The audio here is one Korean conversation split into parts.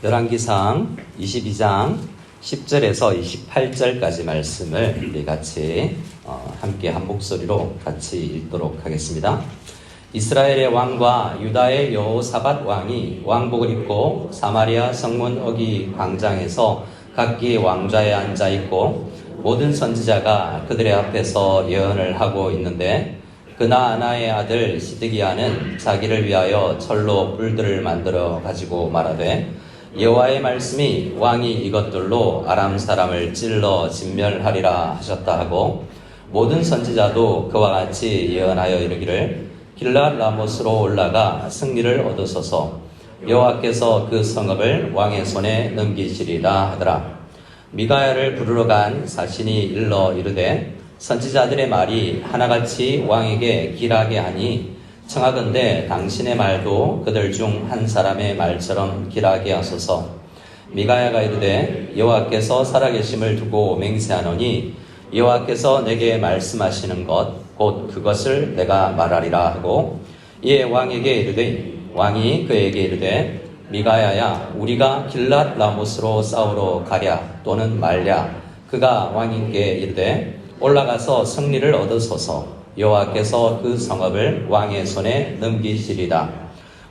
열왕기상 22장 10절에서 28절까지 말씀을 우리 같이 함께 한 목소리로 같이 읽도록 하겠습니다. 이스라엘의 왕과 유다의 여호사밧 왕이 왕복을 입고 사마리아 성문 어기 광장에서 각기 왕좌에 앉아 있고 모든 선지자가 그들의 앞에서 예언을 하고 있는데 그나아나의 아들 시드기야는 자기를 위하여 철로 뿔들을 만들어 가지고 말하되 여호와의 말씀이 왕이 이것들로 아람 사람을 찔러 진멸하리라 하셨다 하고 모든 선지자도 그와 같이 예언하여 이르기를 길랏 라못으로 올라가 승리를 얻으소서 여호와께서 그 성읍을 왕의 손에 넘기시리라 하더라. 미가야를 부르러 간 사신이 일러 이르되 선지자들의 말이 하나같이 왕에게 길하게 하니 청하건대 당신의 말도 그들 중 한 사람의 말처럼 길하게 하소서. 미가야가 이르되 여호와께서 살아계심을 두고 맹세하노니 여호와께서 내게 말씀하시는 것 곧 그것을 내가 말하리라 하고 이에 왕에게 이르되 왕이 그에게 이르되 미가야야 우리가 길랏 라못으로 싸우러 가랴 또는 말랴. 그가 왕에게 이르되 올라가서 승리를 얻으소서. 여호와께서 그 성읍을 왕의 손에 넘기시리라.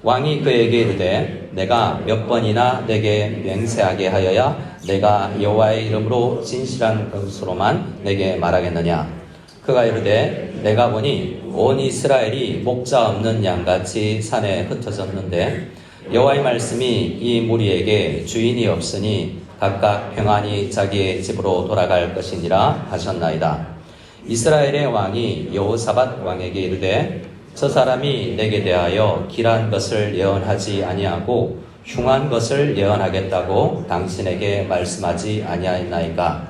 왕이 그에게 이르되 내가 몇 번이나 내게 맹세하게 하여야 내가 여호와의 이름으로 진실한 것으로만 내게 말하겠느냐. 그가 이르되 내가 보니 온 이스라엘이 목자 없는 양같이 산에 흩어졌는데 여호와의 말씀이 이 무리에게 주인이 없으니 각각 평안히 자기의 집으로 돌아갈 것이니라 하셨나이다. 이스라엘의 왕이 여호사밧 왕에게 이르되 저 사람이 내게 대하여 길한 것을 예언하지 아니하고 흉한 것을 예언하겠다고 당신에게 말씀하지 아니하였나이까.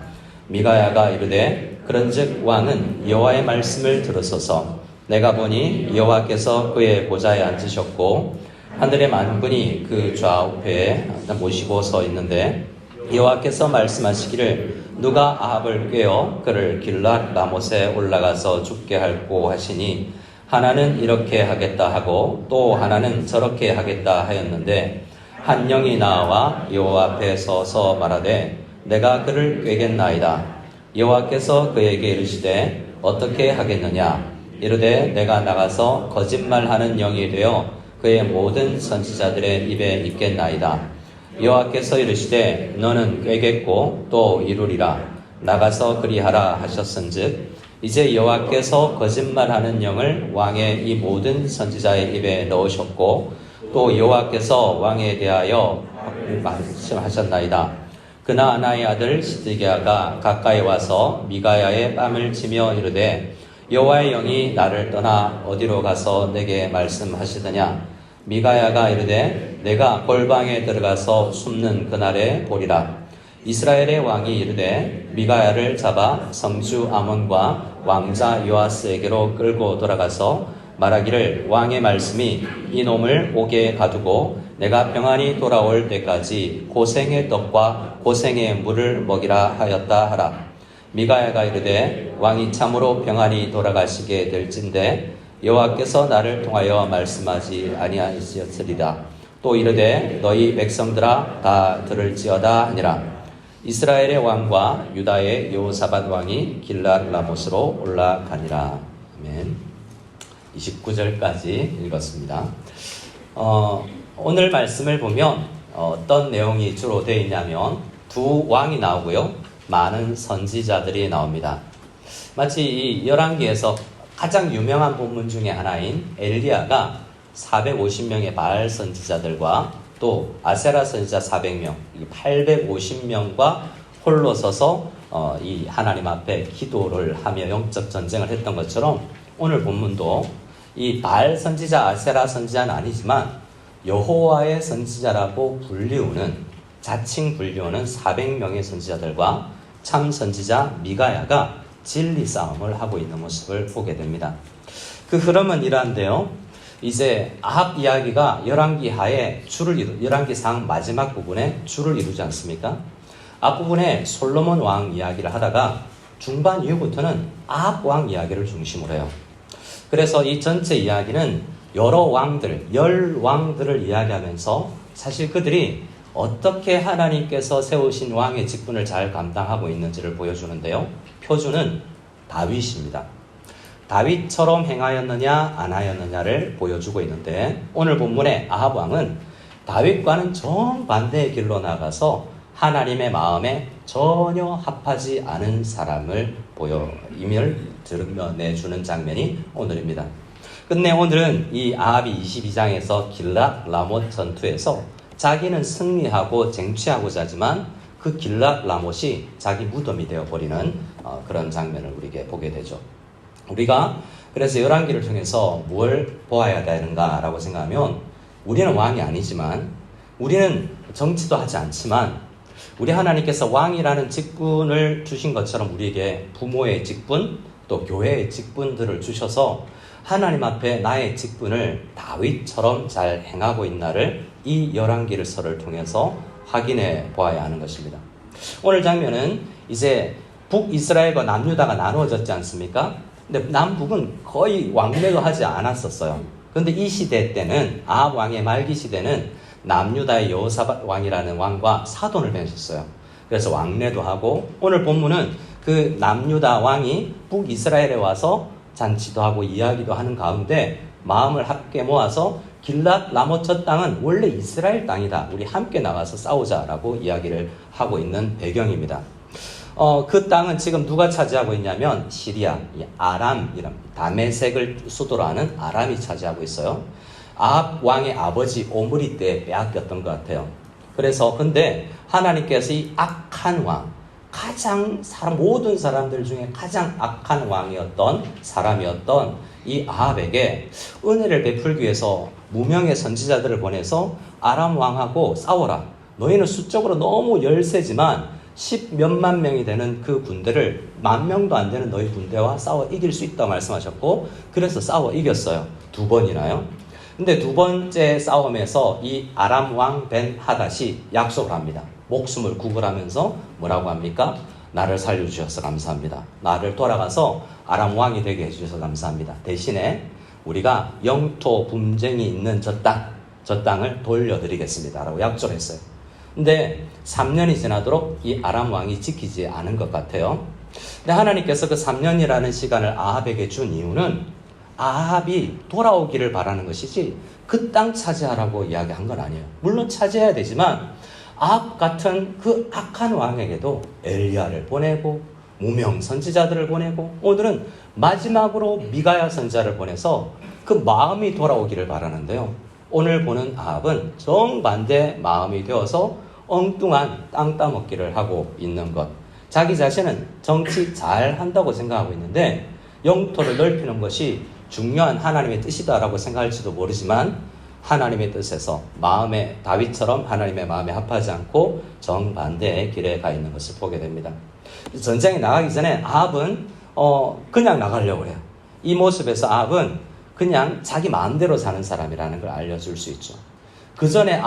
미가야가 이르되 그런즉 왕은 여호와의 말씀을 들으소서. 내가 보니 여호와께서 그의 보좌에 앉으셨고 하늘의 만군이 그 좌우패에 모시고 서 있는데 여호와께서 말씀하시기를 누가 아합을 꾀어 그를 길랏 라못에 올라가서 죽게 할꼬 하시니 하나는 이렇게 하겠다 하고 또 하나는 저렇게 하겠다 하였는데 한 영이 나와 여호와 앞에 서서 말하되 내가 그를 꾀겠나이다. 여호와께서 그에게 이르시되 어떻게 하겠느냐. 이르되 내가 나가서 거짓말하는 영이 되어 그의 모든 선지자들의 입에 있겠나이다. 여호와께서 이르시되 너는 꾀겠고 또 이루리라. 나가서 그리하라 하셨은즉 이제 여호와께서 거짓말하는 영을 왕의 이 모든 선지자의 입에 넣으셨고 또 여호와께서 왕에 대하여 말씀하셨나이다. 그나아나의 아들 시드기야가 가까이 와서 미가야의 뺨을 치며 이르되 여호와의 영이 나를 떠나 어디로 가서 내게 말씀하시더냐. 미가야가 이르되 내가 골방에 들어가서 숨는 그날에 보리라. 이스라엘의 왕이 이르되 미가야를 잡아 성주 아몬과 왕자 요아스에게로 끌고 돌아가서 말하기를 왕의 말씀이 이놈을 옥에 가두고 내가 평안히 돌아올 때까지 고생의 떡과 고생의 물을 먹이라 하였다 하라. 미가야가 이르되 왕이 참으로 평안히 돌아가시게 될진데 여호와께서 나를 통하여 말씀하지 아니하셨으리다. 또 이르되 너희 백성들아 다 들을지어다 하니라. 이스라엘의 왕과 유다의 여호사밧 왕이 길랏 라못으로 올라가니라. 아멘. 29절까지 읽었습니다. 오늘 말씀을 보면 어떤 내용이 주로 되어 있냐면 두 왕이 나오고요. 많은 선지자들이 나옵니다. 마치 이 열왕기에서 가장 유명한 본문 중에 하나인 엘리야가 450명의 바알 선지자들과 또 아세라 선지자 400명, 850명과 홀로 서서 이 하나님 앞에 기도를 하며 영적 전쟁을 했던 것처럼 오늘 본문도 이 바알 선지자, 아세라 선지자는 아니지만 여호와의 선지자라고 자칭 불리우는 400명의 선지자들과 참 선지자 미가야가 진리 싸움을 하고 있는 모습을 보게 됩니다. 그 흐름은 이러한데요. 이제 아합 이야기가 열왕기상 마지막 부분에 줄을 이루지 않습니까? 앞부분에 솔로몬 왕 이야기를 하다가 중반 이후부터는 아합 왕 이야기를 중심으로 해요. 그래서 이 전체 이야기는 여러 왕들, 10왕들을 이야기하면서 사실 그들이 어떻게 하나님께서 세우신 왕의 직분을 잘 감당하고 있는지를 보여주는데요. 표준은 다윗입니다. 다윗처럼 행하였느냐 안 하였느냐를 보여주고 있는데, 오늘 본문의 아합 왕은 다윗과는 정반대의 길로 나가서 하나님의 마음에 전혀 합하지 않은 사람을 임을 드러내주는 장면이 오늘입니다. 끝내 오늘은 이 아합이 22장에서 길랏 라못 전투에서 자기는 승리하고 쟁취하고자 하지만 그 길랏 라못이 자기 무덤이 되어버리는 그런 장면을 우리에게 보게 되죠. 우리가 그래서 열왕기를 통해서 뭘 보아야 되는가라고 생각하면, 우리는 왕이 아니지만, 우리는 정치도 하지 않지만, 우리 하나님께서 왕이라는 직분을 주신 것처럼 우리에게 부모의 직분, 또 교회의 직분들을 주셔서 하나님 앞에 나의 직분을 다윗처럼 잘 행하고 있나를 이 열왕기서를 통해서 확인해 보아야 하는 것입니다. 오늘 장면은 이제 북이스라엘과 남유다가 나누어졌지 않습니까? 근데 남북은 거의 왕래도 하지 않았었어요. 그런데 이 시대 때는, 아합 왕의 말기 시대는 남유다의 여호사밧 왕이라는 왕과 사돈을 맺었어요. 그래서 왕래도 하고, 오늘 본문은 그 남유다 왕이 북이스라엘에 와서 잔치도 하고 이야기도 하는 가운데 마음을 함께 모아서 길랏 라못 저 땅은 원래 이스라엘 땅이다, 우리 함께 나가서 싸우자라고 이야기를 하고 있는 배경입니다. 그 땅은 지금 누가 차지하고 있냐면 시리아, 아람이란 다메섹을 수도로 하는 아람이 차지하고 있어요. 아합 왕의 아버지 오므리 때 빼앗겼던 것 같아요. 그래서 근데 하나님께서 이 악한 왕, 모든 사람들 중에 가장 악한 왕이었던 사람이었던 이 아합에게 은혜를 베풀기 위해서 무명의 선지자들을 보내서 아람 왕하고 싸워라. 너희는 수적으로 너무 열세지만 10몇만 명이 되는 그 군대를 10,000명도 안 되는 너희 군대와 싸워 이길 수 있다고 말씀하셨고, 그래서 싸워 이겼어요. 2번이나요. 근데 2번째 싸움에서 이 아람 왕 벤 하닷이 약속을 합니다. 목숨을 구걸하면서 뭐라고 합니까? 나를 살려주셔서 감사합니다. 나를 돌아가서 아람 왕이 되게 해주셔서 감사합니다. 대신에 우리가 영토 분쟁이 있는 저 땅을 돌려드리겠습니다 라고 약속을 했어요. 근데 3년이 지나도록 이 아람 왕이 지키지 않은 것 같아요. 근데 하나님께서 그 3년이라는 시간을 아합에게 준 이유는 아합이 돌아오기를 바라는 것이지 그 땅 차지하라고 이야기한 건 아니에요. 물론 차지해야 되지만 아합 같은 그 악한 왕에게도 엘리야를 보내고 무명 선지자들을 보내고, 오늘은 마지막으로 미가야 선지자를 보내서 그 마음이 돌아오기를 바라는데요. 오늘 보는 아합은 정반대 마음이 되어서 엉뚱한 땅 따먹기를 하고 있는 것. 자기 자신은 정치 잘 한다고 생각하고 있는데 영토를 넓히는 것이 중요한 하나님의 뜻이다라고 생각할지도 모르지만, 하나님의 뜻에서 다윗처럼 하나님의 마음에 합하지 않고 정반대의 길에 가 있는 것을 보게 됩니다. 전쟁에 나가기 전에 아합은 그냥 나가려고 해요. 이 모습에서 아합은 그냥 자기 마음대로 사는 사람이라는 걸 알려줄 수 있죠. 그 전에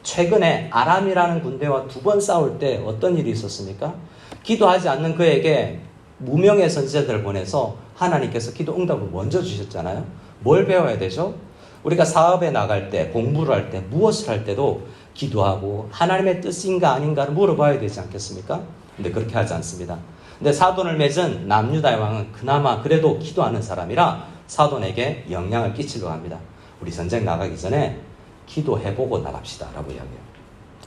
최근에 아람이라는 군대와 2번 싸울 때 어떤 일이 있었습니까? 기도하지 않는 그에게 무명의 선지자들을 보내서 하나님께서 기도 응답을 먼저 주셨잖아요. 뭘 배워야 되죠? 우리가 사업에 나갈 때, 공부를 할 때, 무엇을 할 때도 기도하고 하나님의 뜻인가 아닌가를 물어봐야 되지 않겠습니까? 근데 그렇게 하지 않습니다. 근데 사돈을 맺은 남유다의 왕은 그나마 그래도 기도하는 사람이라 사돈에게 영향을 끼치려고 합니다. 우리 전쟁 나가기 전에 기도해보고 나갑시다 라고 이야기해요.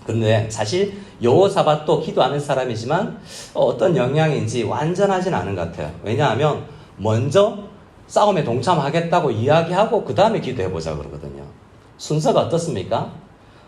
그런데 사실 여호사밧도 기도하는 사람이지만 어떤 영향인지 완전하진 않은 것 같아요. 왜냐하면 먼저 싸움에 동참하겠다고 이야기하고 그 다음에 기도해보자 그러거든요. 순서가 어떻습니까?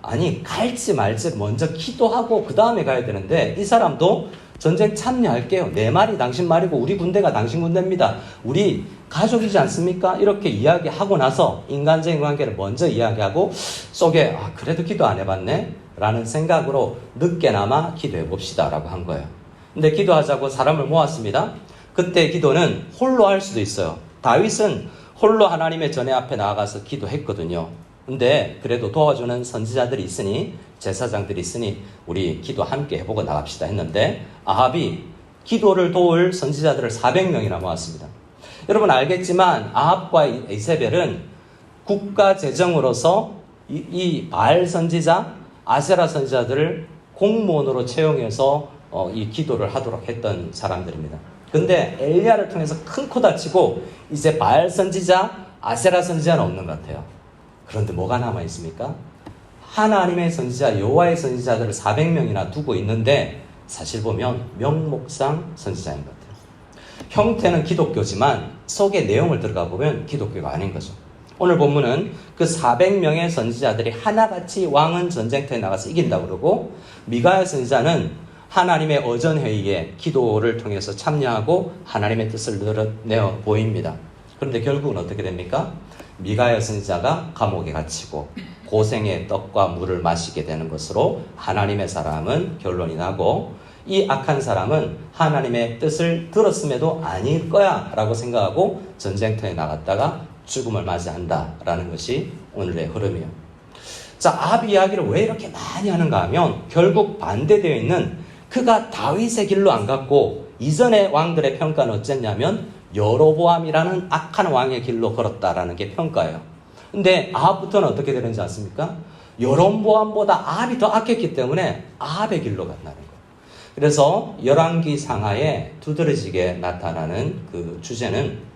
아니, 갈지 말지 먼저 기도하고 그 다음에 가야 되는데, 이 사람도 전쟁 참여할게요. 내 말이 당신 말이고 우리 군대가 당신 군대입니다. 우리 가족이지 않습니까? 이렇게 이야기하고 나서 인간적인 관계를 먼저 이야기하고 속에 그래도 기도 안 해봤네? 라는 생각으로 늦게나마 기도해봅시다 라고 한 거예요. 근데 기도하자고 사람을 모았습니다. 그때 기도는 홀로 할 수도 있어요. 다윗은 홀로 하나님의 전에 앞에 나아가서 기도했거든요. 근데 그래도 도와주는 선지자들이 있으니, 제사장들이 있으니 우리 기도 함께 해보고 나갑시다 했는데, 아합이 기도를 도울 선지자들을 400명이나 모았습니다. 여러분 알겠지만 아합과 이세벨은 국가 재정으로서 이 바알 선지자, 아세라 선지자들을 공무원으로 채용해서 이 기도를 하도록 했던 사람들입니다. 근데 엘리야를 통해서 큰 코 다치고 이제 바알 선지자, 아세라 선지자는 없는 것 같아요. 그런데 뭐가 남아 있습니까? 하나님의 선지자, 여호와의 선지자들을 400명이나 두고 있는데 사실 보면 명목상 선지자인 것 같아요. 형태는 기독교지만 속의 내용을 들어가 보면 기독교가 아닌 거죠. 오늘 본문은 그 400명의 선지자들이 하나같이 왕은 전쟁터에 나가서 이긴다고 그러고, 미가야 선지자는 하나님의 어전회의에 기도를 통해서 참여하고 하나님의 뜻을 드러내어 보입니다. 그런데 결국은 어떻게 됩니까? 미가야 선지자가 감옥에 갇히고 고생의 떡과 물을 마시게 되는 것으로 하나님의 사람은 결론이 나고, 이 악한 사람은 하나님의 뜻을 들었음에도 아닐 거야 라고 생각하고 전쟁터에 나갔다가 죽음을 맞이한다라는 것이 오늘의 흐름이에요. 자, 아합 이야기를 왜 이렇게 많이 하는가 하면 결국 반대되어 있는 그가 다윗의 길로 안 갔고 이전의 왕들의 평가는 어쨌냐면 여로보암이라는 악한 왕의 길로 걸었다라는 게 평가예요. 근데 아합부터는 어떻게 되는지 아십니까? 여로보암보다 아합이 더 악했기 때문에 아합의 길로 간다는 거예요. 그래서 열왕기 상하에 두드러지게 나타나는 그 주제는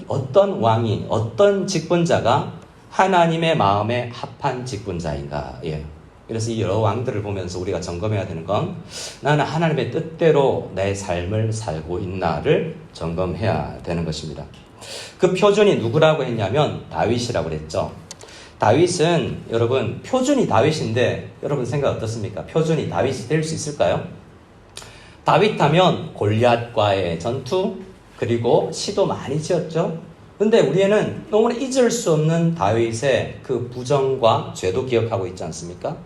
어떤 왕이, 어떤 직분자가 하나님의 마음에 합한 직분자인가예요. 그래서 이 여러 왕들을 보면서 우리가 점검해야 되는 건 나는 하나님의 뜻대로 내 삶을 살고 있나를 점검해야 되는 것입니다. 그 표준이 누구라고 했냐면 다윗이라고 그랬죠. 다윗은 여러분 표준이 다윗인데 여러분 생각 어떻습니까? 표준이 다윗이 될 수 있을까요? 다윗 하면 골리앗과의 전투, 그리고 시도 많이 지었죠. 근데 우리는 너무나 잊을 수 없는 다윗의 그 부정과 죄도 기억하고 있지 않습니까?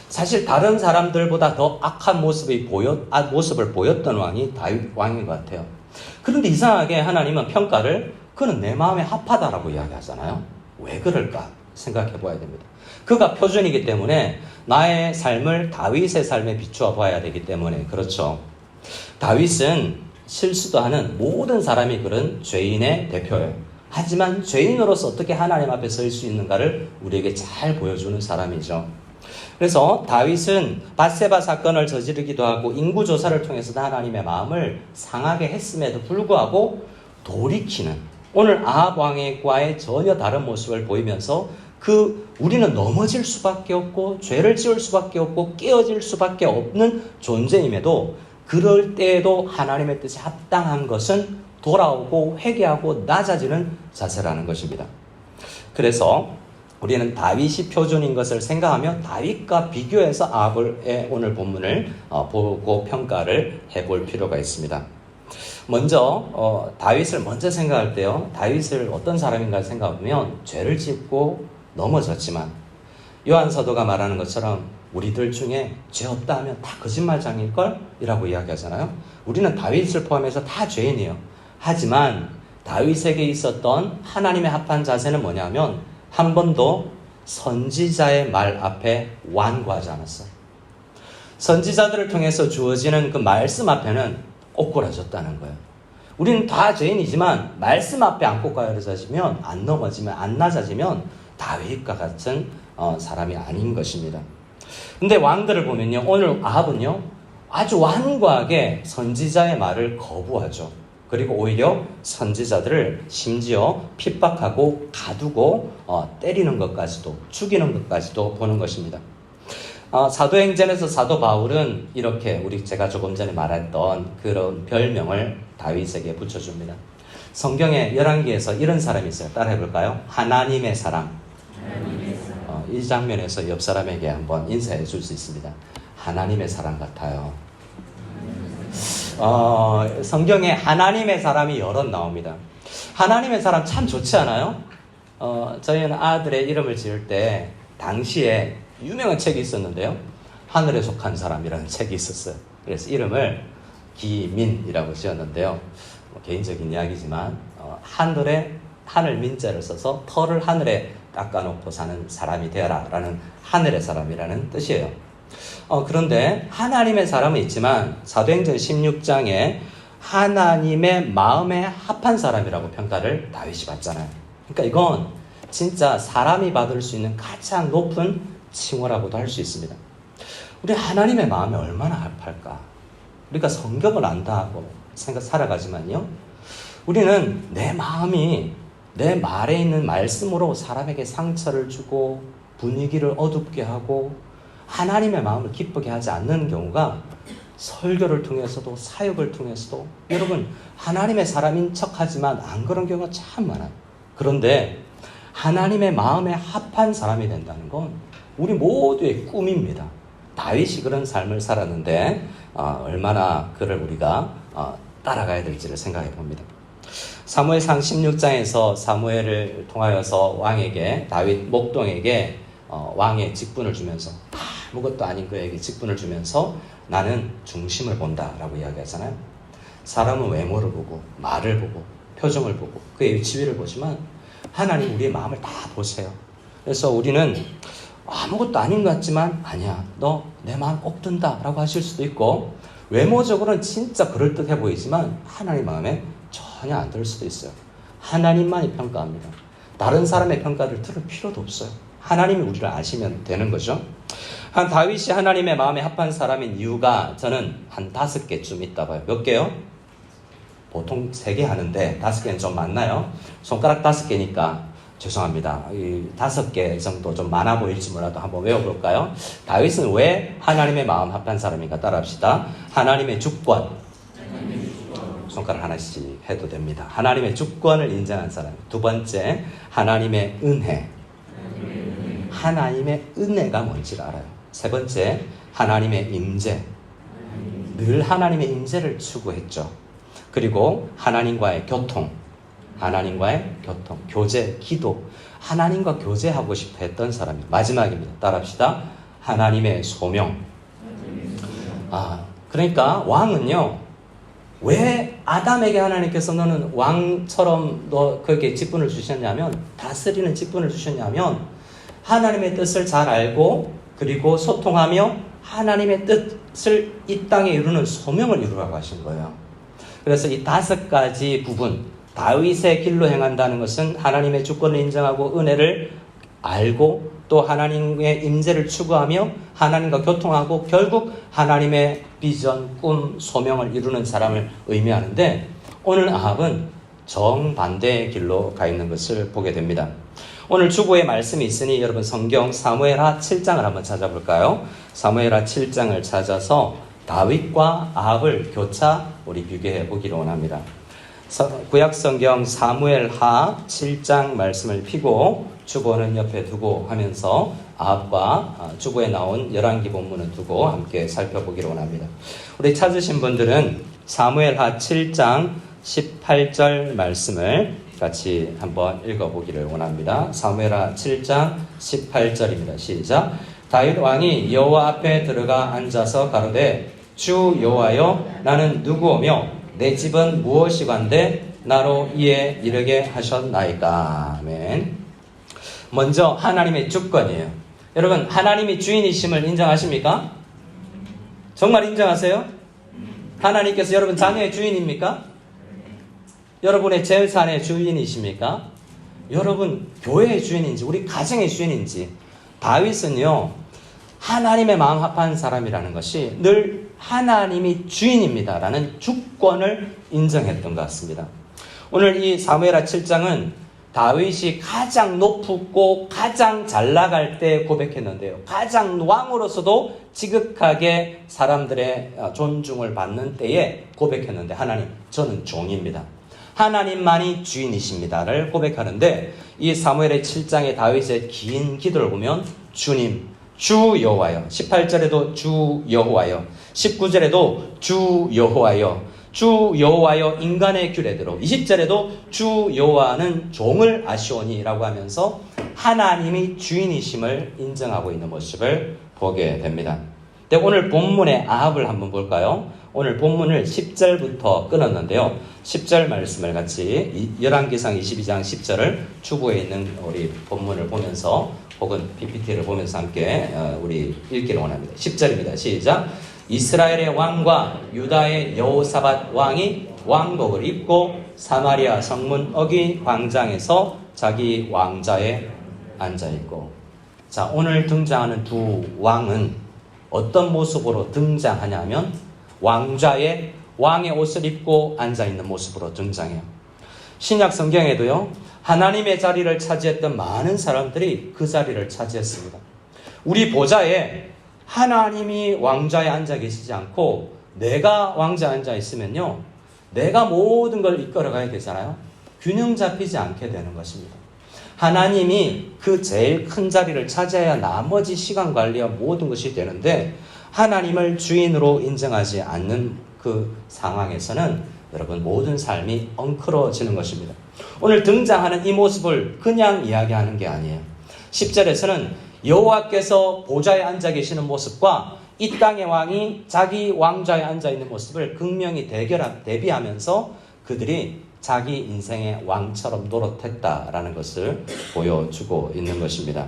사실 다른 사람들보다 더 악한 모습을 보였던 왕이 다윗 왕인 것 같아요. 그런데 이상하게 하나님은 평가를 그는 내 마음에 합하다라고 이야기하잖아요. 왜 그럴까 생각해 봐야 됩니다. 그가 표준이기 때문에 나의 삶을 다윗의 삶에 비추어 봐야 되기 때문에 그렇죠. 다윗은 실수도 하는 모든 사람이 그런 죄인의 대표예요. 하지만 죄인으로서 어떻게 하나님 앞에 설 수 있는가를 우리에게 잘 보여주는 사람이죠. 그래서 다윗은 밧세바 사건을 저지르기도 하고 인구조사를 통해서 하나님의 마음을 상하게 했음에도 불구하고 돌이키는, 오늘 아합 왕과의 전혀 다른 모습을 보이면서 우리는 넘어질 수밖에 없고 죄를 지을 수밖에 없고 깨어질 수밖에 없는 존재임에도 그럴 때에도 하나님의 뜻에 합당한 것은 돌아오고 회개하고 낮아지는 자세라는 것입니다. 그래서 우리는 다윗이 표준인 것을 생각하며 다윗과 비교해서 아합의 오늘 본문을 보고 평가를 해볼 필요가 있습니다. 먼저 다윗을 먼저 생각할 때요, 다윗을 어떤 사람인가 생각하면 죄를 짓고 넘어졌지만 요한 사도가 말하는 것처럼 우리들 중에 죄 없다 하면 다 거짓말장일걸? 이라고 이야기하잖아요. 우리는 다윗을 포함해서 다 죄인이에요. 하지만 다윗에게 있었던 하나님의 합한 자세는 뭐냐면 한 번도 선지자의 말 앞에 완고하지 않았어요. 선지자들을 통해서 주어지는 그 말씀 앞에는 꼬꾸라졌다는 거예요. 우리는 다 죄인이지만 말씀 앞에 안 꼬꾸라지면, 안 넘어지면, 안 낮아지면 다윗과 같은 사람이 아닌 것입니다. 근데 왕들을 보면요, 오늘 아합은요 아주 완고하게 선지자의 말을 거부하죠. 그리고 오히려 선지자들을 심지어 핍박하고 가두고 때리는 것까지도, 죽이는 것까지도 보는 것입니다. 사도행전에서 사도 바울은 이렇게 제가 조금 전에 말했던 그런 별명을 다윗에게 붙여줍니다. 성경에 열왕기에서 이런 사람이 있어요. 따라해 볼까요? 하나님의 사람. 이 장면에서 옆 사람에게 한번 인사해 줄 수 있습니다. 하나님의 사람 같아요. 성경에 하나님의 사람이 여럿 나옵니다. 하나님의 사람 참 좋지 않아요? 저희는 아들의 이름을 지을 때 당시에 유명한 책이 있었는데요. 하늘에 속한 사람이라는 책이 있었어요. 그래서 이름을 기민이라고 지었는데요. 개인적인 이야기지만 하늘 민자를 써서 털을 하늘에 깎아놓고 사는 사람이 되어라 라는 하늘의 사람이라는 뜻이에요. 그런데 하나님의 사람은 있지만 사도행전 16장에 하나님의 마음에 합한 사람이라고 평가를 다윗이 받잖아요. 그러니까 이건 진짜 사람이 받을 수 있는 가장 높은 칭호라고도 할 수 있습니다. 우리 하나님의 마음이 얼마나 아파할까? 우리가 성경을 안다고 살아가지만요, 우리는 내 마음이 내 말에 있는 말씀으로 사람에게 상처를 주고 분위기를 어둡게 하고 하나님의 마음을 기쁘게 하지 않는 경우가 설교를 통해서도 사역을 통해서도, 여러분 하나님의 사람인 척하지만 안 그런 경우가 참 많아요. 그런데 하나님의 마음에 합한 사람이 된다는 건 우리 모두의 꿈입니다. 다윗이 그런 삶을 살았는데 얼마나 그를 우리가 따라가야 될지를 생각해 봅니다. 사무엘상 16장에서 사무엘을 통하여서 왕에게, 다윗 목동에게 왕의 직분을 주면서 아무것도 아닌 그에게 직분을 주면서 나는 중심을 본다라고 이야기하잖아요. 사람은 외모를 보고 말을 보고 표정을 보고 그의 지위를 보지만 하나님 우리의 마음을 다 보세요. 그래서 우리는 아무것도 아닌 것 같지만 아니야, 너 내 마음 꼭 든다 라고 하실 수도 있고, 외모적으로는 진짜 그럴듯해 보이지만 하나님 마음에 전혀 안 들 수도 있어요. 하나님만이 평가합니다. 다른 사람의 평가를 들을 필요도 없어요. 하나님이 우리를 아시면 되는 거죠. 다윗이 하나님의 마음에 합한 사람인 이유가 저는 한 5개쯤 있다 봐요. 몇 개요? 보통 3개 하는데 5개는 좀 많나요? 손가락 5개니까 죄송합니다. 5개 정도 좀 많아 보일지 몰라도 한번 외워볼까요? 다윗은 왜 하나님의 마음 합한 사람인가 따라합시다. 하나님의 주권. 손가락 하나씩 해도 됩니다. 하나님의 주권을 인정한 사람. 2번째, 하나님의 은혜. 하나님의 은혜가 뭔지를 알아요. 3번째, 하나님의 임재. 늘 하나님의 임재를 추구했죠. 그리고 하나님과의 교통. 하나님과의 교통, 교제, 기도. 하나님과 교제하고 싶어 했던 사람이에요. 마지막입니다. 따라합시다. 하나님의 소명. 그러니까 왕은요, 왜 아담에게 하나님께서 너는 왕처럼 그에게 직분을 주셨냐면, 다스리는 직분을 주셨냐면, 하나님의 뜻을 잘 알고 그리고 소통하며 하나님의 뜻을 이 땅에 이루는 소명을 이루라고 하신 거예요. 그래서 이 5가지 부분, 다윗의 길로 행한다는 것은 하나님의 주권을 인정하고 은혜를 알고 또 하나님의 임재를 추구하며 하나님과 교통하고 결국 하나님의 비전, 꿈, 소명을 이루는 사람을 의미하는데, 오늘 아합은 정반대의 길로 가 있는 것을 보게 됩니다. 오늘 주보에 말씀이 있으니 여러분 성경 사무엘하 7장을 한번 찾아볼까요? 사무엘하 7장을 찾아서 다윗과 아합을 교차 우리 비교해 보기를 원합니다. 구약성경 사무엘하 7장 말씀을 펴고 주보는 옆에 두고 하면서 아합과 주보에 나온 열왕기 본문을 두고 함께 살펴보기를 원합니다. 우리 찾으신 분들은 사무엘하 7장 18절 말씀을 같이 한번 읽어보기를 원합니다. 사무엘하 7장 18절입니다. 시작. 다윗 왕이 여호와 앞에 들어가 앉아서 가로되 주 여호와여, 나는 누구오며 내 집은 무엇이건대 나로 이에 이르게 하셨나이까. 아멘. 먼저 하나님의 주권이에요. 여러분 하나님이 주인이심을 인정하십니까? 정말 인정하세요? 하나님께서 여러분 자녀의 주인입니까? 여러분의 재산의 주인이십니까? 여러분 교회의 주인인지 우리 가정의 주인인지. 다윗은요, 하나님의 마음 합한 사람이라는 것이 늘 하나님이 주인입니다라는 주권을 인정했던 것 같습니다. 오늘 이 사무엘하 7장은 다윗이 가장 높고 가장 잘 나갈 때 고백했는데요. 가장 왕으로서도 지극하게 사람들의 존중을 받는 때에 고백했는데, 하나님, 저는 종입니다. 하나님만이 주인이십니다를 고백하는데, 이 사무엘의 7장의 다윗의 긴 기도를 보면 주님, 주 여호와여, 18절에도 주 여호와여, 19절에도 주 여호와여, 주 여호와여 인간의 규례대로, 20절에도 주 여호와는 종을 아시오니 라고 하면서 하나님이 주인이심을 인정하고 있는 모습을 보게 됩니다. 근데 오늘 본문의 아합을 한번 볼까요? 오늘 본문을 10절부터 끊었는데요. 10절 말씀을 같이 열왕기상 22장 10절을 주보에 있는 우리 본문을 보면서 혹은 PPT를 보면서 함께 우리 읽기를 원합니다. 10절입니다. 시작. 이스라엘의 왕과 유다의 여호사밧 왕이 왕복을 입고 사마리아 성문 어기 광장에서 자기 왕자에 앉아있고. 자, 오늘 등장하는 두 왕은 어떤 모습으로 등장하냐면 왕의 옷을 입고 앉아있는 모습으로 등장해요. 신약 성경에도요, 하나님의 자리를 차지했던 많은 사람들이 그 자리를 차지했습니다. 우리 보좌에 하나님이 왕좌에 앉아 계시지 않고 내가 왕좌에 앉아 있으면요, 내가 모든 걸 이끌어가야 되잖아요. 균형 잡히지 않게 되는 것입니다. 하나님이 그 제일 큰 자리를 차지해야 나머지 시간 관리와 모든 것이 되는데, 하나님을 주인으로 인정하지 않는 그 상황에서는 여러분 모든 삶이 엉클어지는 것입니다. 오늘 등장하는 이 모습을 그냥 이야기하는 게 아니에요. 10절에서는 여호와께서 보좌에 앉아 계시는 모습과 이 땅의 왕이 자기 왕좌에 앉아 있는 모습을 극명히 대비하면서 그들이 자기 인생의 왕처럼 노릇했다라는 것을 보여주고 있는 것입니다.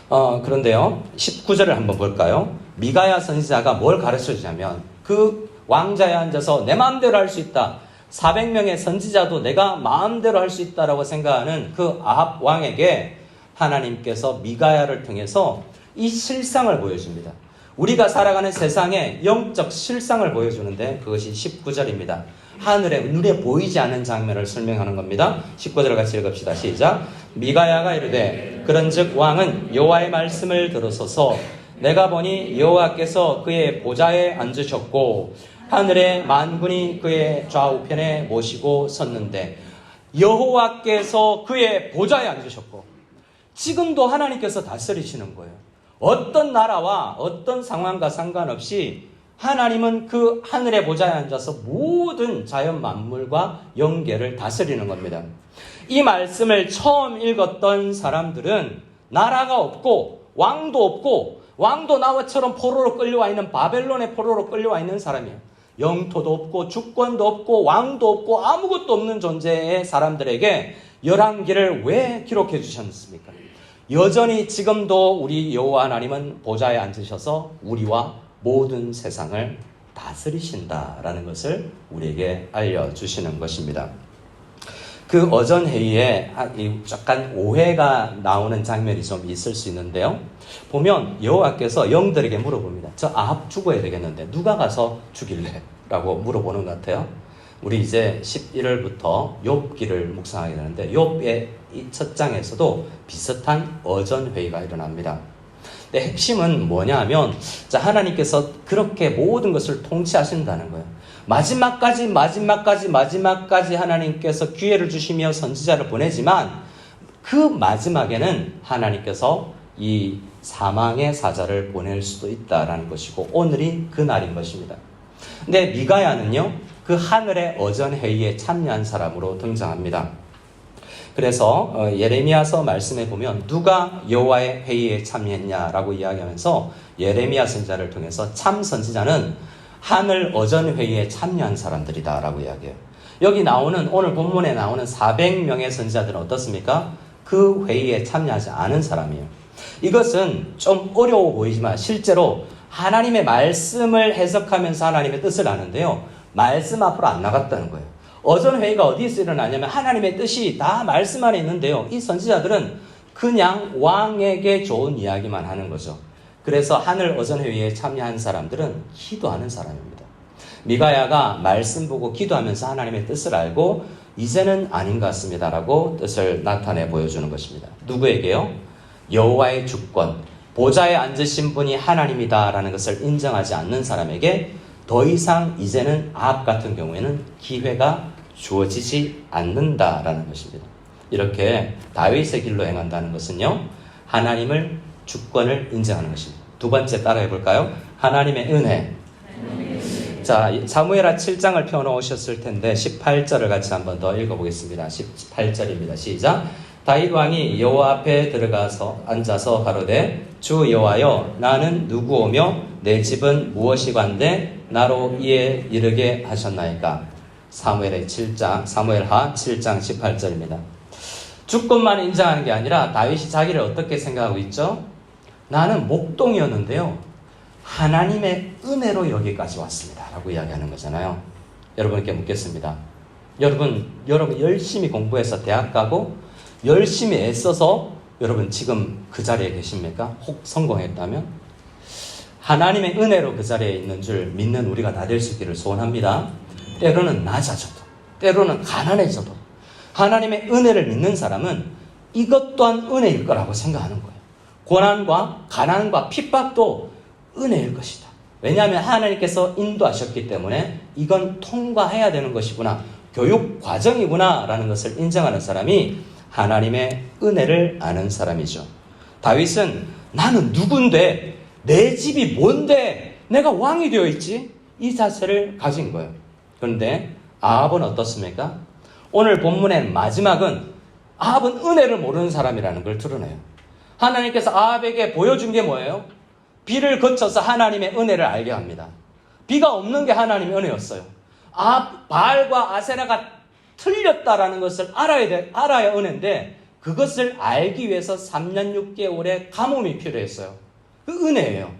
그런데요, 19절을 한번 볼까요? 미가야 선지자가 뭘 가르쳐주냐면, 그 왕좌에 앉아서 내 마음대로 할 수 있다, 400명의 선지자도 내가 마음대로 할 수 있다라고 생각하는 그 아합 왕에게 하나님께서 미가야를 통해서 이 실상을 보여줍니다. 우리가 살아가는 세상의 영적 실상을 보여주는데 그것이 19절입니다. 하늘에 눈에 보이지 않는 장면을 설명하는 겁니다. 19절을 같이 읽읍시다. 시작. 미가야가 이르되 그런즉 왕은 여호와의 말씀을 들으소서. 내가 보니 여호와께서 그의 보좌에 앉으셨고 하늘의 만군이 그의 좌우편에 모시고 섰는데, 여호와께서 그의 보좌에 앉으셨고, 지금도 하나님께서 다스리시는 거예요. 어떤 나라와 어떤 상황과 상관없이 하나님은 그 하늘의 보좌에 앉아서 모든 자연 만물과 영계를 다스리는 겁니다. 이 말씀을 처음 읽었던 사람들은 나라가 없고 왕도 없고, 왕도 나와처럼 포로로 끌려와 있는 바벨론의 포로로 끌려와 있는 사람이에요. 영토도 없고 주권도 없고 왕도 없고 아무것도 없는 존재의 사람들에게 열왕기를 왜 기록해 주셨습니까? 여전히 지금도 우리 여호와 하나님은 보좌에 앉으셔서 우리와 모든 세상을 다스리신다라는 것을 우리에게 알려주시는 것입니다. 그 어전회의에 약간 오해가 나오는 장면이 좀 있을 수 있는데요. 보면 여호와께서 영들에게 물어봅니다. 저 아합 죽어야 되겠는데 누가 가서 죽일래? 라고 물어보는 것 같아요. 우리 이제 11월부터 욥기를 묵상하게 되는데 욥의 이 첫 장에서도 비슷한 어전회의가 일어납니다. 근데 핵심은 뭐냐 하면, 자, 하나님께서 그렇게 모든 것을 통치하신다는 거예요. 마지막까지 하나님께서 기회를 주시며 선지자를 보내지만 그 마지막에는 하나님께서 이 사망의 사자를 보낼 수도 있다라는 것이고, 오늘이 그날인 것입니다. 근데 미가야는요, 그 하늘의 어전회의에 참여한 사람으로 등장합니다. 그래서 예레미야서 말씀에 보면 누가 여호와의 회의에 참여했냐라고 이야기하면서 예레미야 선지자를 통해서 참 선지자는 하늘 어전회의에 참여한 사람들이다 라고 이야기해요. 여기 나오는, 오늘 본문에 나오는 400명의 선지자들은 어떻습니까? 그 회의에 참여하지 않은 사람이에요. 이것은 좀 어려워 보이지만 실제로 하나님의 말씀을 해석하면서 하나님의 뜻을 아는데요, 말씀 앞으로 안 나갔다는 거예요. 어전회의가 어디서 일어나냐면 하나님의 뜻이 다 말씀 안에 있는데요, 이 선지자들은 그냥 왕에게 좋은 이야기만 하는 거죠. 그래서 하늘 어전회의에 참여한 사람들은 기도하는 사람입니다. 미가야가 말씀 보고 기도하면서 하나님의 뜻을 알고 이제는 아닌 것 같습니다라고 뜻을 나타내 보여주는 것입니다. 누구에게요? 여호와의 주권, 보좌에 앉으신 분이 하나님이다라는 것을 인정하지 않는 사람에게 더 이상 이제는 아합 같은 경우에는 기회가 주어지지 않는다라는 것입니다. 이렇게 다윗의 길로 행한다는 것은요, 하나님을 주권을 인정하는 것입니다. 두 번째 따라해 볼까요? 하나님의 은혜. 자, 사무엘하 7장을 펴놓으셨을 텐데 18절을 같이 한번 더 읽어보겠습니다. 18절입니다. 시작. 다윗 왕이 여호와 앞에 들어가서 앉아서 가로되 주 여호와여, 나는 누구오며 내 집은 무엇이관데 나로 이에 이르게 하셨나이까? 사무엘하 7장 18절입니다. 주권만 인정하는 게 아니라 다윗이 자기를 어떻게 생각하고 있죠? 나는 목동이었는데요, 하나님의 은혜로 여기까지 왔습니다 라고 이야기하는 거잖아요. 여러분께 묻겠습니다. 여러분 열심히 공부해서 대학 가고 열심히 애써서 여러분 지금 그 자리에 계십니까? 혹 성공했다면? 하나님의 은혜로 그 자리에 있는 줄 믿는 우리가 다 될 수 있기를 소원합니다. 때로는 낮아져도, 때로는 가난해져도 하나님의 은혜를 믿는 사람은 이것 또한 은혜일 거라고 생각하는 거예요. 고난과 가난과 핍박도 은혜일 것이다. 왜냐하면 하나님께서 인도하셨기 때문에 이건 통과해야 되는 것이구나, 교육 과정이구나 라는 것을 인정하는 사람이 하나님의 은혜를 아는 사람이죠. 다윗은 나는 누군데, 내 집이 뭔데 내가 왕이 되어 있지? 이 자세를 가진 거예요. 그런데 아합은 어떻습니까? 오늘 본문의 마지막은 아합은 은혜를 모르는 사람이라는 걸 드러내요. 하나님께서 아합에게 보여준 게 뭐예요? 비를 거쳐서 하나님의 은혜를 알게 합니다. 비가 없는 게 하나님의 은혜였어요. 바알과 아세라가 틀렸다라는 것을 알아야 은혜인데, 그것을 알기 위해서 3년 6개월의 가뭄이 필요했어요. 그 은혜예요.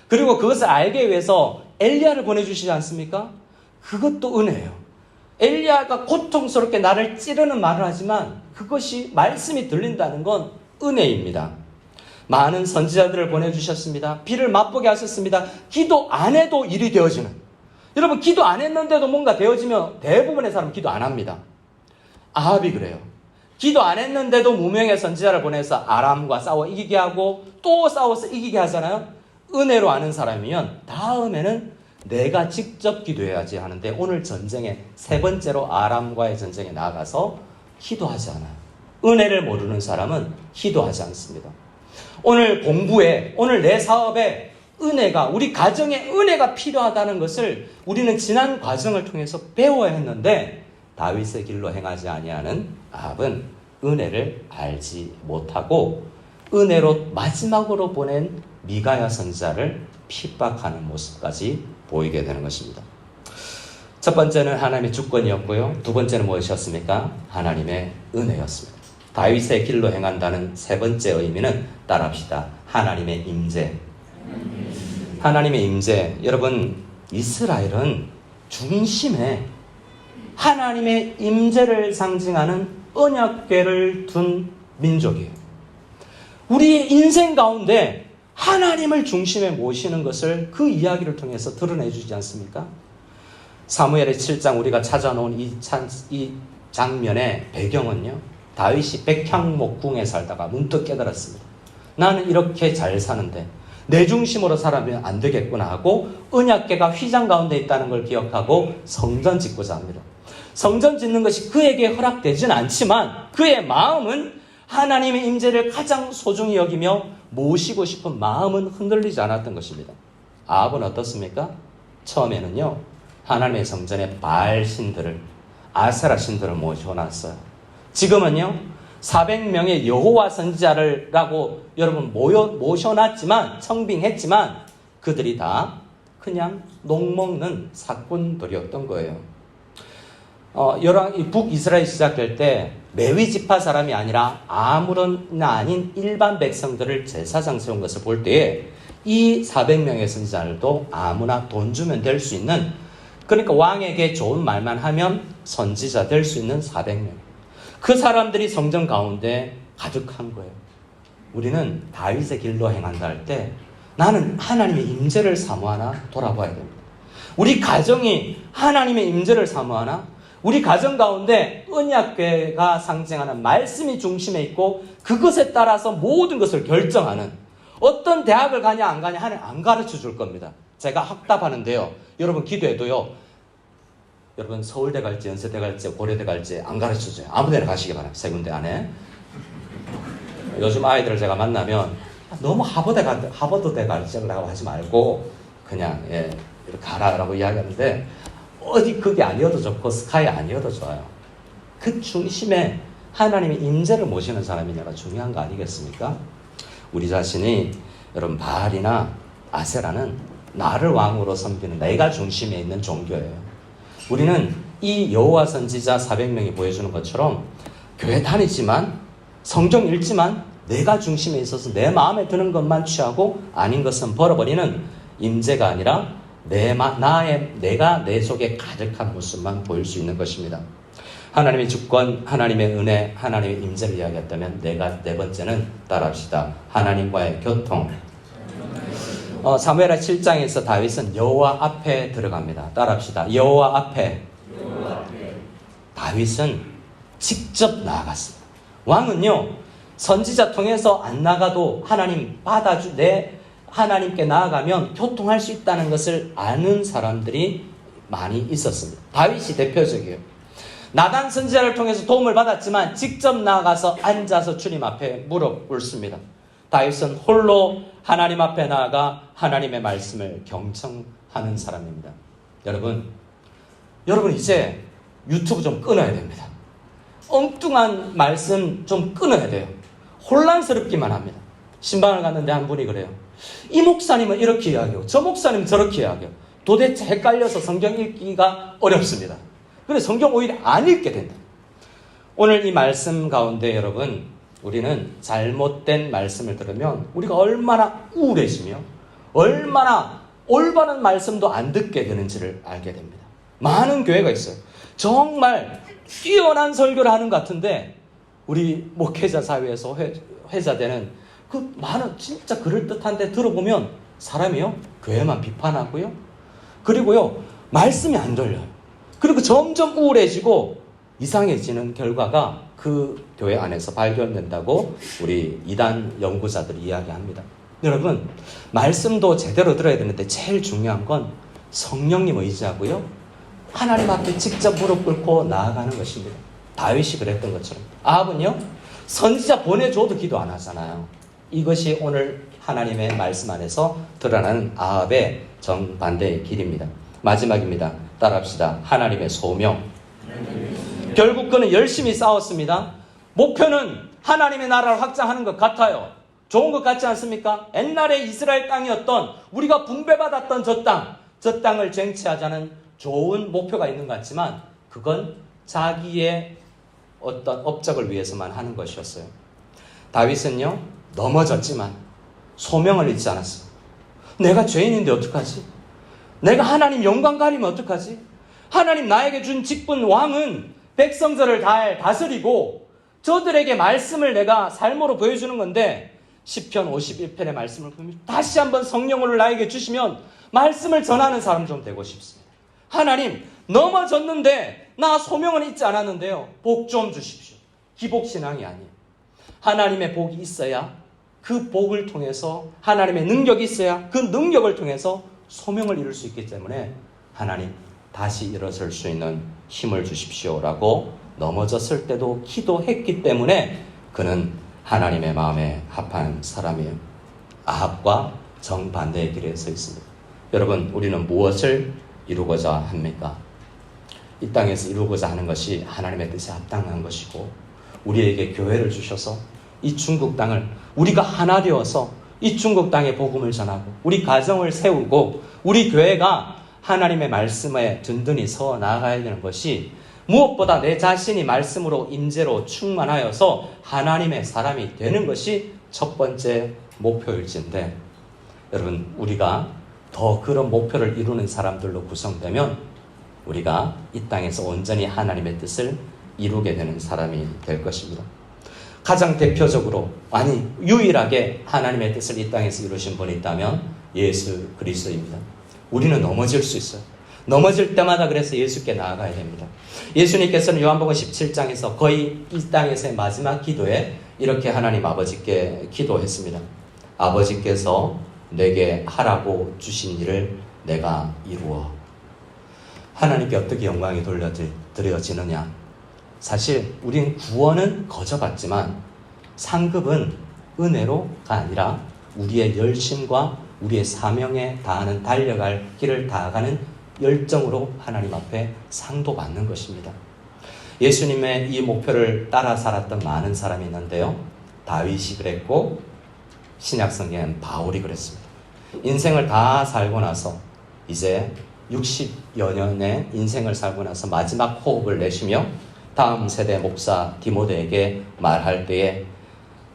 그리고 그것을 알기 위해서 엘리야를 보내주시지 않습니까? 그것도 은혜예요. 엘리야가 고통스럽게 나를 찌르는 말을 하지만 그것이 말씀이 들린다는 건 은혜입니다. 많은 선지자들을 보내주셨습니다. 비를 맛보게 하셨습니다. 기도 안 해도 일이 되어지는. 여러분, 기도 안 했는데도 뭔가 되어지면 대부분의 사람은 기도 안 합니다. 아합이 그래요. 기도 안 했는데도 무명의 선지자를 보내서 아람과 싸워 이기게 하고 또 싸워서 이기게 하잖아요. 은혜로 아는 사람이면 다음에는 내가 직접 기도해야지 하는데, 오늘 전쟁에 세 번째로 아람과의 전쟁에 나가서 기도하지 않아요. 은혜를 모르는 사람은 기도하지 않습니다. 오늘 공부에, 오늘 내 사업에 은혜가, 우리 가정에 은혜가 필요하다는 것을 우리는 지난 과정을 통해서 배워야 했는데, 다윗의 길로 행하지 아니하는 아합은 은혜를 알지 못하고 은혜로 마지막으로 보낸 미가야 선지자를 핍박하는 모습까지 보이게 되는 것입니다. 첫 번째는 하나님의 주권이었고요. 두 번째는 무엇이었습니까? 하나님의 은혜였습니다. 다윗의 길로 행한다는 세 번째 의미는 따라합시다. 하나님의 임재. 하나님의 임재. 여러분, 이스라엘은 중심에 하나님의 임재를 상징하는 언약궤를 둔 민족이에요. 우리의 인생 가운데 하나님을 중심에 모시는 것을 그 이야기를 통해서 드러내주지 않습니까? 사무엘의 7장 우리가 찾아놓은 이 장면의 배경은요, 다윗이 백향목궁에 살다가 문득 깨달았습니다. 나는 이렇게 잘 사는데 내 중심으로 살아면 안 되겠구나 하고 언약궤가 휘장 가운데 있다는 걸 기억하고 성전 짓고자 합니다. 성전 짓는 것이 그에게 허락되지는 않지만 그의 마음은 하나님의 임재를 가장 소중히 여기며 모시고 싶은 마음은 흔들리지 않았던 것입니다. 아합은 어떻습니까? 처음에는요, 하나님의 성전에 바알 신들을, 아세라 신들을 모셔놨어요. 지금은요, 400명의 여호와 선지자라고 여러분 모셔놨지만, 청빙했지만 그들이 다 그냥 녹먹는 사꾼들이었던 거예요. 북이스라엘 시작될 때 레위 지파 사람이 아니라 아무런 아닌 일반 백성들을 제사장 세운 것을 볼 때에 이 400명의 선지자들도 아무나 돈 주면 될 수 있는, 그러니까 왕에게 좋은 말만 하면 선지자 될 수 있는 400명. 그 사람들이 성전 가운데 가득한 거예요. 우리는 다윗의 길로 행한다 할 때 나는 하나님의 임재를 사모하나 돌아봐야 됩니다. 우리 가정이 하나님의 임재를 사모하나? 우리 가정 가운데 언약궤가 상징하는 말씀이 중심에 있고 그것에 따라서 모든 것을 결정하는, 어떤 대학을 가냐 안 가냐 하는 안 가르쳐 줄 겁니다. 제가 학답하는데요, 여러분 기도해도요, 여러분 서울대 갈지 연세대 갈지 고려대 갈지 안 가르쳐 줘요. 아무 데나 가시기 바랍니다. 세 군데 안에. 요즘 아이들을 제가 만나면 너무 하버드대 갈지라고 하지 말고 그냥 이렇게 가라라고 이야기하는데, 어디 그게 아니어도 좋고 스카이 아니어도 좋아요. 그 중심에 하나님의 임재를 모시는 사람이냐가 중요한 거 아니겠습니까? 우리 자신이, 여러분 바알이나 아세라는 나를 왕으로 섬기는, 내가 중심에 있는 종교예요. 우리는 이 여호와 선지자 400명이 보여주는 것처럼 교회 다니지만 성경 읽지만 내가 중심에 있어서 내 마음에 드는 것만 취하고 아닌 것은 버려버리는 임재가 아니라 내가 내 속에 가득한 모습만 보일 수 있는 것입니다. 하나님의 주권, 하나님의 은혜, 하나님의 임재를 이야기했다면 네 번째는 따라합시다. 하나님과의 교통. 사무엘하 7장에서 다윗은 여호와 앞에 들어갑니다. 따라합시다. 여호와 앞에. 다윗은 직접 나아갔습니다. 왕은요, 선지자 통해서 안 나가도 내 하나님께 나아가면 교통할 수 있다는 것을 아는 사람들이 많이 있었습니다. 다윗이 대표적이에요. 나단 선지자를 통해서 도움을 받았지만 직접 나아가서 앉아서 주님 앞에 무릎 꿇습니다. 다윗은 홀로 하나님 앞에 나아가 하나님의 말씀을 경청하는 사람입니다. 여러분 이제 유튜브 좀 끊어야 됩니다. 엉뚱한 말씀 좀 끊어야 돼요. 혼란스럽기만 합니다. 신방을 갔는데 한 분이 그래요. 이 목사님은 이렇게 이야기하고 저 목사님은 저렇게 이야기하고 도대체 헷갈려서 성경 읽기가 어렵습니다. 그래서 성경 오히려 안 읽게 된다. 오늘 이 말씀 가운데 여러분, 우리는 잘못된 말씀을 들으면 우리가 얼마나 우울해지며 얼마나 올바른 말씀도 안 듣게 되는지를 알게 됩니다. 많은 교회가 있어요. 정말 뛰어난 설교를 하는 것 같은데 우리 목회자 사회에서 회자되는 그 많은 진짜 그럴듯한데 들어보면 사람이요, 교회만 비판하고요, 그리고요 말씀이 안 들려요. 그리고 점점 우울해지고 이상해지는 결과가 그 교회 안에서 발견된다고 우리 이단 연구자들이 이야기합니다. 여러분, 말씀도 제대로 들어야 되는데 제일 중요한 건 성령님 의지하고요, 하나님 앞에 직접 무릎 꿇고 나아가는 것입니다. 다윗이 그랬던 것처럼. 아합은요, 선지자 보내줘도 기도 안 하잖아요. 이것이 오늘 하나님의 말씀 안에서 드러나는 아합의 정반대의 길입니다. 마지막입니다. 따라합시다. 하나님의 소명. 결국 그는 열심히 싸웠습니다. 목표는 하나님의 나라를 확장하는 것 같아요. 좋은 것 같지 않습니까? 옛날에 이스라엘 땅이었던, 우리가 분배받았던 저 땅을 쟁취하자는 좋은 목표가 있는 것 같지만 그건 자기의 어떤 업적을 위해서만 하는 것이었어요. 다윗은요, 넘어졌지만 소명을 잃지 않았어요. 내가 죄인인데 어떡하지? 내가 하나님 영광 가리면 어떡하지? 하나님 나에게 준 직분 왕은 백성들을 잘 다스리고 저들에게 말씀을 내가 삶으로 보여주는 건데, 시편 51편의 말씀을 보면 다시 한번 성령을 나에게 주시면 말씀을 전하는 사람 좀 되고 싶습니다. 하나님, 넘어졌는데 나 소명은 잊지 않았는데요, 복 좀 주십시오. 기복신앙이 아니에요. 하나님의 복이 있어야, 그 복을 통해서 하나님의 능력이 있어야 그 능력을 통해서 소명을 이룰 수 있기 때문에 하나님, 다시 일어설 수 있는 힘을 주십시오라고 넘어졌을 때도 기도했기 때문에 그는 하나님의 마음에 합한 사람이에요. 아합과 정반대의 길에 서 있습니다. 여러분, 우리는 무엇을 이루고자 합니까? 이 땅에서 이루고자 하는 것이 하나님의 뜻에 합당한 것이고, 우리에게 교회를 주셔서 이 중국 땅을 우리가 하나 되어서 이 중국 땅에 복음을 전하고 우리 가정을 세우고 우리 교회가 하나님의 말씀에 든든히 서 나아가야 되는 것이, 무엇보다 내 자신이 말씀으로 임재로 충만하여서 하나님의 사람이 되는 것이 첫 번째 목표일진데, 여러분, 우리가 더 그런 목표를 이루는 사람들로 구성되면 우리가 이 땅에서 온전히 하나님의 뜻을 이루게 되는 사람이 될 것입니다. 가장 대표적으로, 유일하게 하나님의 뜻을 이 땅에서 이루신 분이 있다면 예수 그리스도입니다. 우리는 넘어질 수 있어요. 넘어질 때마다 그래서 예수께 나아가야 됩니다. 예수님께서는 요한복음 17장에서 거의 이 땅에서의 마지막 기도에 이렇게 하나님 아버지께 기도했습니다. 아버지께서 내게 하라고 주신 일을 내가 이루어. 하나님께 어떻게 영광이 돌려드려지느냐? 사실 우린 구원은 거저 받지만 상급은 은혜로가 아니라 우리의 열심과 우리의 사명에 다하는 달려갈 길을 다가가는 열정으로 하나님 앞에 상도 받는 것입니다. 예수님의 이 목표를 따라 살았던 많은 사람이 있는데요, 다윗이 그랬고 신약성경엔 바울이 그랬습니다. 인생을 다 살고 나서 이제 60여 년의 인생을 살고 나서 마지막 호흡을 내쉬며 다음 세대 목사 디모데에게 말할 때에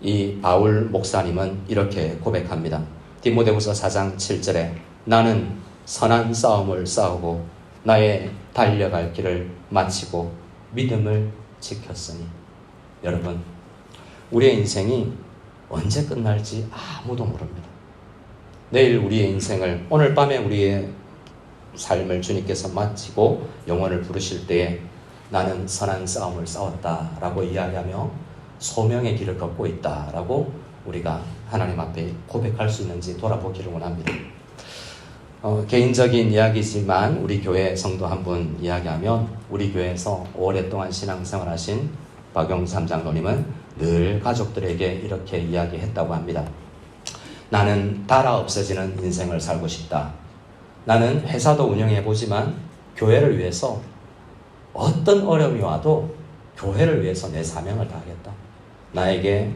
이 바울 목사님은 이렇게 고백합니다. 디모데후서 4장 7절에 나는 선한 싸움을 싸우고 나의 달려갈 길을 마치고 믿음을 지켰으니. 여러분, 우리의 인생이 언제 끝날지 아무도 모릅니다. 내일 우리의 인생을, 오늘 밤에 우리의 삶을 주님께서 마치고 영원을 부르실 때에 나는 선한 싸움을 싸웠다라고 이야기하며 소명의 길을 걷고 있다라고 우리가 하나님 앞에 고백할 수 있는지 돌아보기를 원합니다. 개인적인 이야기지만 우리 교회 성도 한 분 이야기하면, 우리 교회에서 오랫동안 신앙생활 하신 박용삼 장로님은 늘 가족들에게 이렇게 이야기했다고 합니다. 나는 달아 없어지는 인생을 살고 싶다. 나는 회사도 운영해보지만 교회를 위해서 어떤 어려움이 와도 교회를 위해서 내 사명을 다하겠다. 나에게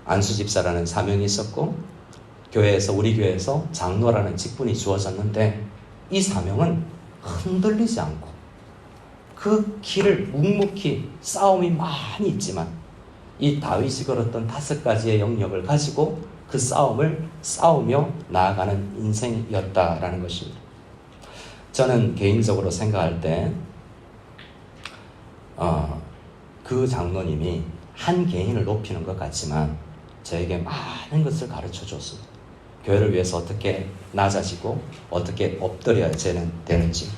안수집사라는 사명이 있었고 교회에서, 우리 교회에서 장로라는 직분이 주어졌는데 이 사명은 흔들리지 않고 그 길을 묵묵히, 싸움이 많이 있지만 이 다윗이 걸었던 5가지의 영역을 가지고 그 싸움을 싸우며 나아가는 인생이었다라는 것입니다. 저는 개인적으로 생각할 때 그 장로님이 한 개인을 높이는 것 같지만 저에게 많은 것을 가르쳐 줬습니다. 교회를 위해서 어떻게 낮아지고 어떻게 엎드려야 되는지.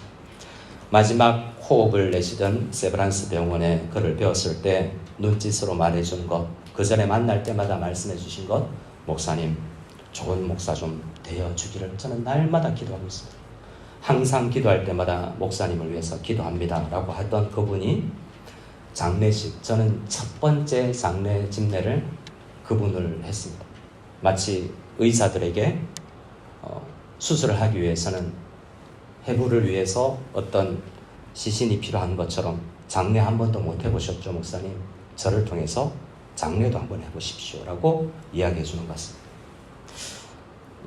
마지막 호흡을 내쉬던 세브란스 병원에 그를 배웠을 때 눈짓으로 말해준 것, 그 전에 만날 때마다 말씀해 주신 것, 목사님 좋은 목사 좀 되어주기를 저는 날마다 기도하고 있습니다. 항상 기도할 때마다 목사님을 위해서 기도합니다 라고 하던 그분이 장례식, 저는 첫 번째 장례 집례를 그분을 했습니다. 마치 의사들에게 수술을 하기 위해서는 해부를 위해서 어떤 시신이 필요한 것처럼 장례 한 번도 못 해보셨죠, 목사님? 저를 통해서 장례도 한번 해보십시오 라고 이야기해 주는 것 같습니다.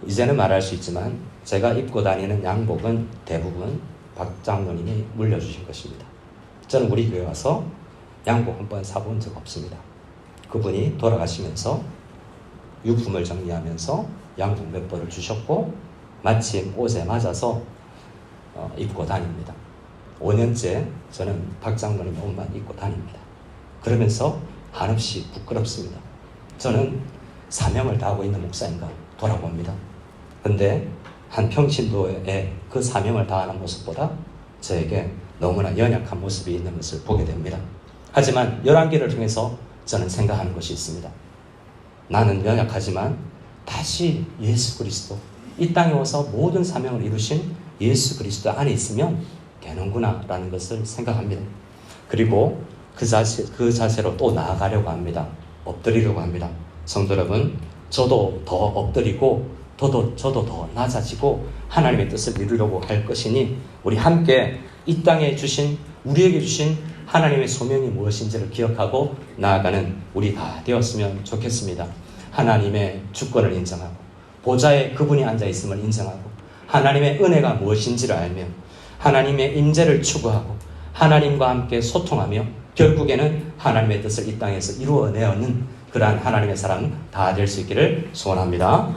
이제는 말할 수 있지만 제가 입고 다니는 양복은 대부분 박 장로님이 물려주신 것입니다. 저는 우리 교회 와서 양복 한 번 사본 적 없습니다. 그분이 돌아가시면서 유품을 정리하면서 양복 몇 벌을 주셨고 마침 옷에 맞아서 입고 다닙니다. 5년째 저는 박 장로님 옷만 입고 다닙니다. 그러면서 한없이 부끄럽습니다. 저는 사명을 다하고 있는 목사인가 돌아봅니다. 근데 한 평신도에 그 사명을 다하는 모습보다 저에게 너무나 연약한 모습이 있는 것을 보게 됩니다. 하지만 열왕기를 통해서 저는 생각하는 것이 있습니다. 나는 연약하지만 다시 예수 그리스도, 이 땅에 와서 모든 사명을 이루신 예수 그리스도 안에 있으면 되는구나 라는 것을 생각합니다. 그리고 그 자세로 또 나아가려고 합니다. 엎드리려고 합니다. 성도 여러분, 저도 더 엎드리고 저도 더 낮아지고 하나님의 뜻을 이루려고 할 것이니 우리 함께 이 땅에 주신, 우리에게 주신 하나님의 소명이 무엇인지를 기억하고 나아가는 우리 다 되었으면 좋겠습니다. 하나님의 주권을 인정하고 보좌에 그분이 앉아있음을 인정하고 하나님의 은혜가 무엇인지를 알며 하나님의 임재를 추구하고 하나님과 함께 소통하며 결국에는 하나님의 뜻을 이 땅에서 이루어내는 그러한 하나님의 사람 다 될 수 있기를 소원합니다.